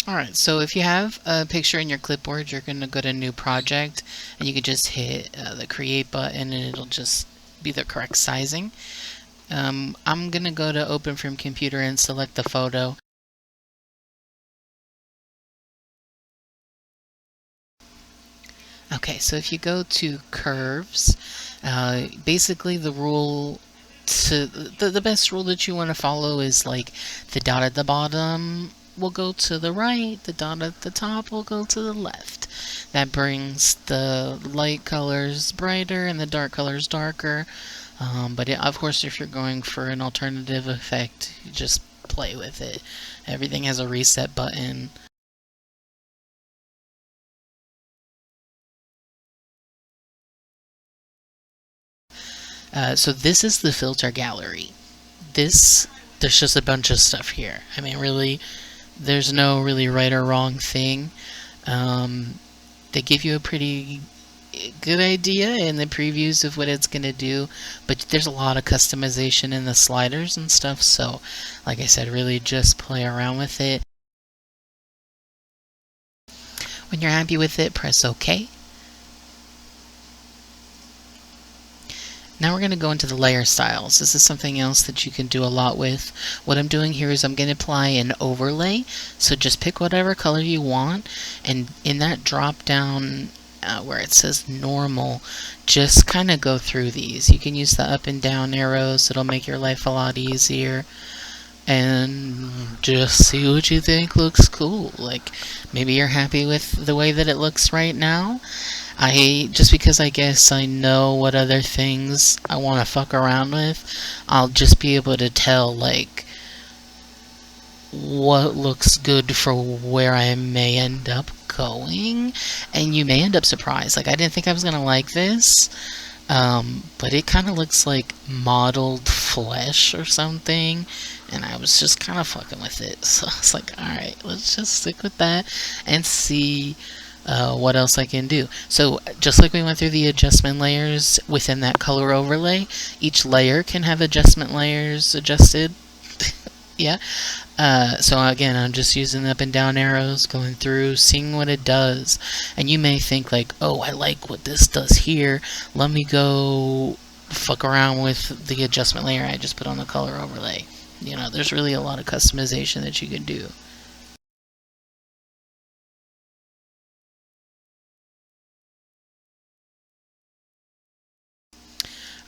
Alright, so if you have a picture in your clipboard, you're going to go to New Project, and you can just hit the Create button, and it'll just be the correct sizing. I'm going to go to Open from Computer and select the photo. Okay, so if you go to Curves, basically the rule the best rule that you want to follow is like the dot at the bottom will go to the right, the dot at the top will go to the left. That brings the light colors brighter and the dark colors darker. Of course, if you're going for an alternative effect, you just play with it. Everything has a reset button. So this is the filter gallery. There's just a bunch of stuff here. I mean, really, there's no really right or wrong thing. They give you a pretty good idea in the previews of what it's going to do, but there's a lot of customization in the sliders and stuff, so like I said, really just play around with it. When you're happy with it, press OK. Now we're going to go into the layer styles. This is something else that you can do a lot with. What I'm doing here is I'm going to apply an overlay. So just pick whatever color you want, and in that drop down where it says normal, just kind of go through these. You can use the up and down arrows. It'll make your life a lot easier. And just see what you think looks cool. Like, maybe you're happy with the way that it looks right now. Just because I guess I know what other things I want to fuck around with, I'll just be able to tell, like, what looks good for where I may end up going, and you may end up surprised. Like, I didn't think I was gonna like this, but it kind of looks like modeled flesh or something, and I was just kind of fucking with it. So I was like, alright, let's just stick with that and see what else I can do. So just like we went through the adjustment layers within that color overlay, each layer can have adjustment layers adjusted. Yeah. So again, I'm just using the up and down arrows, going through, seeing what it does. And you may think like, oh, I like what this does here. Let me go fuck around with the adjustment layer I just put on the color overlay. You know, there's really a lot of customization that you can do.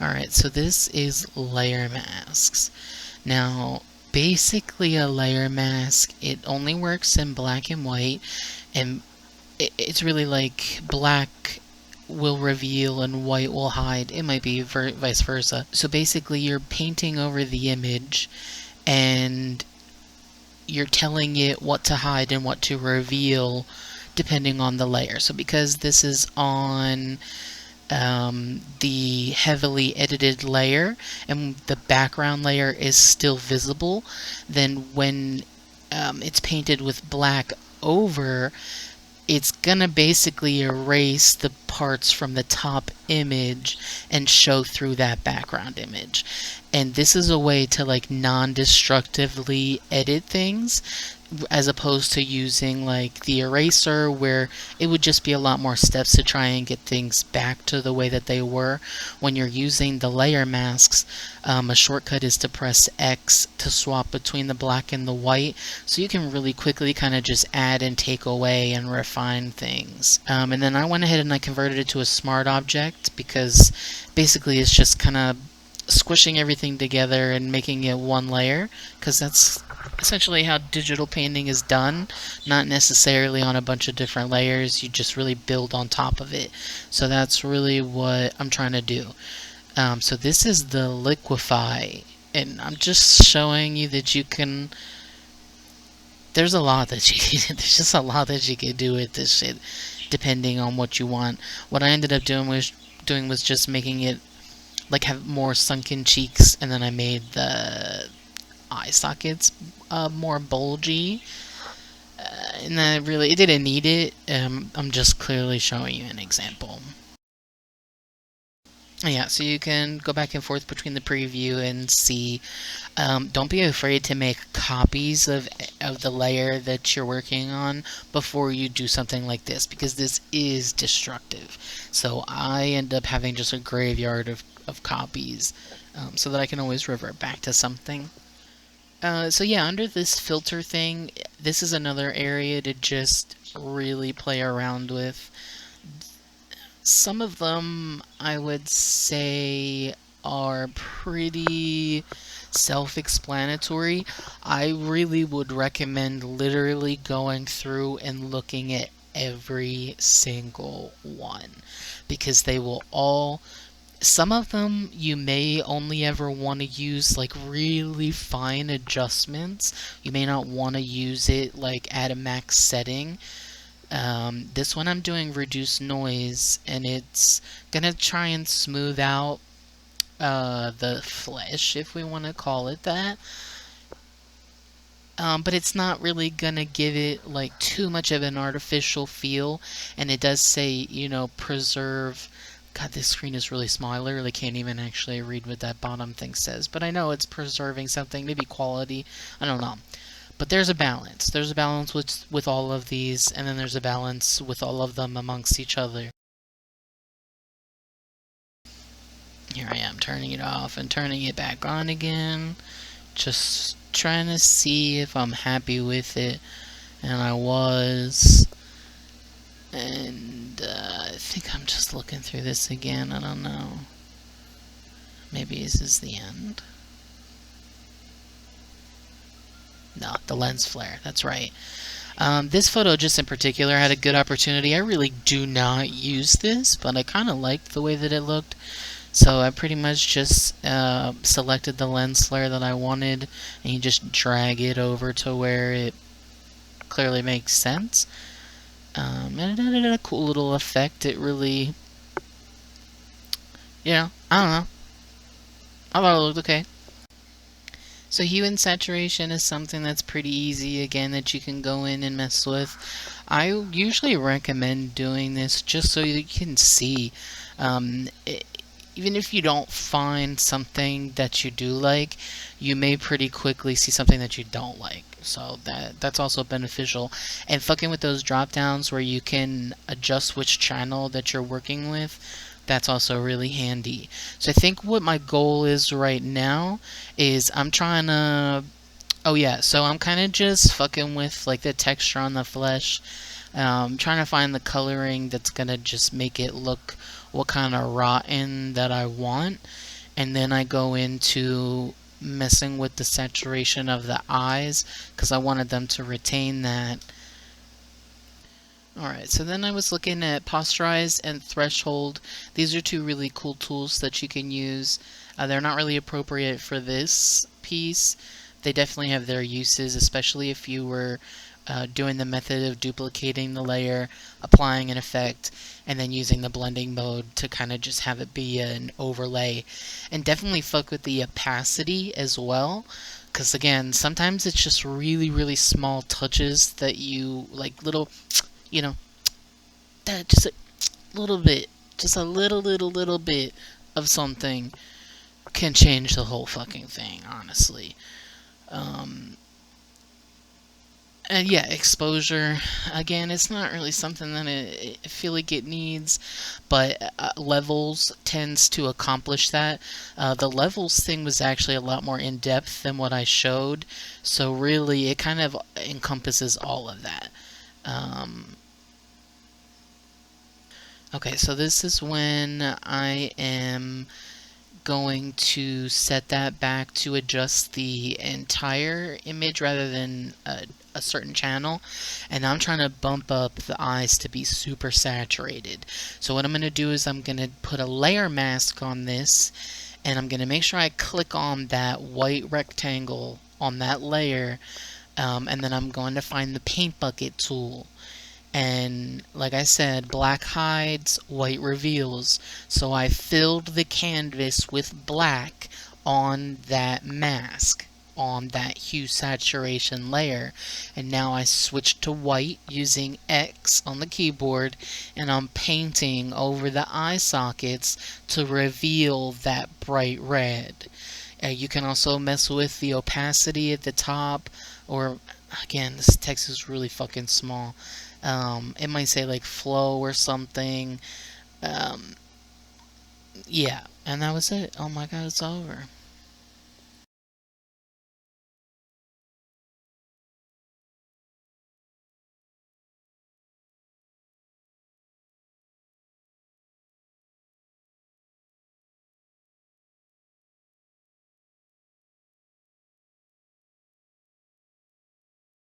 Alright, so this is layer masks. Now, basically a layer mask, it only works in black and white, and it's really like black will reveal and white will hide. It might be vice versa. So basically you're painting over the image and you're telling it what to hide and what to reveal depending on the layer. So because this is on the heavily edited layer and the background layer is still visible, then when it's painted with black over, it's gonna basically erase the parts from the top image and show through that background image. And this is a way to like non-destructively edit things, as opposed to using like the eraser where it would just be a lot more steps to try and get things back to the way that they were. When you're using the layer masks, a shortcut is to press X to swap between the black and the white, so you can really quickly kind of just add and take away and refine things. And then I went ahead and I converted it to a smart object because basically it's just kind of squishing everything together and making it one layer, because that's essentially how digital painting is done, not necessarily on a bunch of different layers. You just really build on top of it. So that's really what I'm trying to do. So this is the liquefy, and I'm just showing you that you can, there's a lot that you can, there's just a lot that you can do with this shit depending on what you want. What I ended up doing was just making it like have more sunken cheeks, and then I made the eye sockets more bulgy, and that really, it didn't need it. I'm just clearly showing you an example. Yeah, so you can go back and forth between the preview and see. Don't be afraid to make copies of the layer that you're working on before you do something like this, because this is destructive. So I end up having just a graveyard of copies, so that I can always revert back to something. So yeah, under this filter thing, this is another area to just really play around with. Some of them, I would say, are pretty self-explanatory. I really would recommend literally going through and looking at every single one, because they will all, some of them you may only ever want to use like really fine adjustments. You may not want to use it like at a max setting. This one I'm doing reduce noise, and it's gonna try and smooth out the flesh, if we want to call it that. But it's not really gonna give it like too much of an artificial feel. And it does say, preserve. God, this screen is really small. I literally can't even actually read what that bottom thing says. But I know it's preserving something, maybe quality. I don't know. But there's a balance. There's a balance with all of these, and then there's a balance with all of them amongst each other. Here I am turning it off and turning it back on again. Just trying to see if I'm happy with it. And I was. And I think I'm just looking through this again. I don't know. Maybe this is the end. No, the lens flare. That's right. This photo just in particular had a good opportunity. I really do not use this, but I kind of liked the way that it looked. So I pretty much just selected the lens flare that I wanted, and you just drag it over to where it clearly makes sense. And it added a cool little effect. It really, I don't know. I thought it looked okay. So hue and saturation is something that's pretty easy, again, that you can go in and mess with. I usually recommend doing this just so you can see. Even if you don't find something that you do like, you may pretty quickly see something that you don't like. So that's also beneficial. And fucking with those drop downs where you can adjust which channel that you're working with, that's also really handy. So I think what my goal is right now is I'm trying to, oh yeah, so I'm kind of just fucking with like the texture on the flesh. Trying to find the coloring that's gonna just make it look what kind of rotten that I want. And then I go into messing with the saturation of the eyes, because I wanted them to retain that. Alright, so then I was looking at Posterize and Threshold. These are two really cool tools that you can use. They're not really appropriate for this piece. They definitely have their uses, especially if you were doing the method of duplicating the layer, applying an effect, and then using the blending mode to kind of just have it be an overlay. And definitely fuck with the opacity as well, because again, sometimes it's just really, really small touches that you, like little, you know, that just a little bit, just a little bit of something can change the whole fucking thing, honestly. Um, and yeah, exposure, again, it's not really something that I feel like it needs, but levels tends to accomplish that. The levels thing was actually a lot more in depth than what I showed, so really it kind of encompasses all of that. Okay, so this is when I am going to set that back to adjust the entire image rather than a certain channel, and I'm trying to bump up the eyes to be super saturated. So what I'm going to do is I'm going to put a layer mask on this, and I'm going to make sure I click on that white rectangle on that layer, and then I'm going to find the paint bucket tool. And like I said, black hides, white reveals. So I filled the canvas with black on that mask, on that hue saturation layer. And now I switched to white using X on the keyboard, and I'm painting over the eye sockets to reveal that bright red. You can also mess with the opacity at the top, or again, this text is really fucking small. It might say like flow or something. Um, yeah, and that was it. Oh my god, it's over.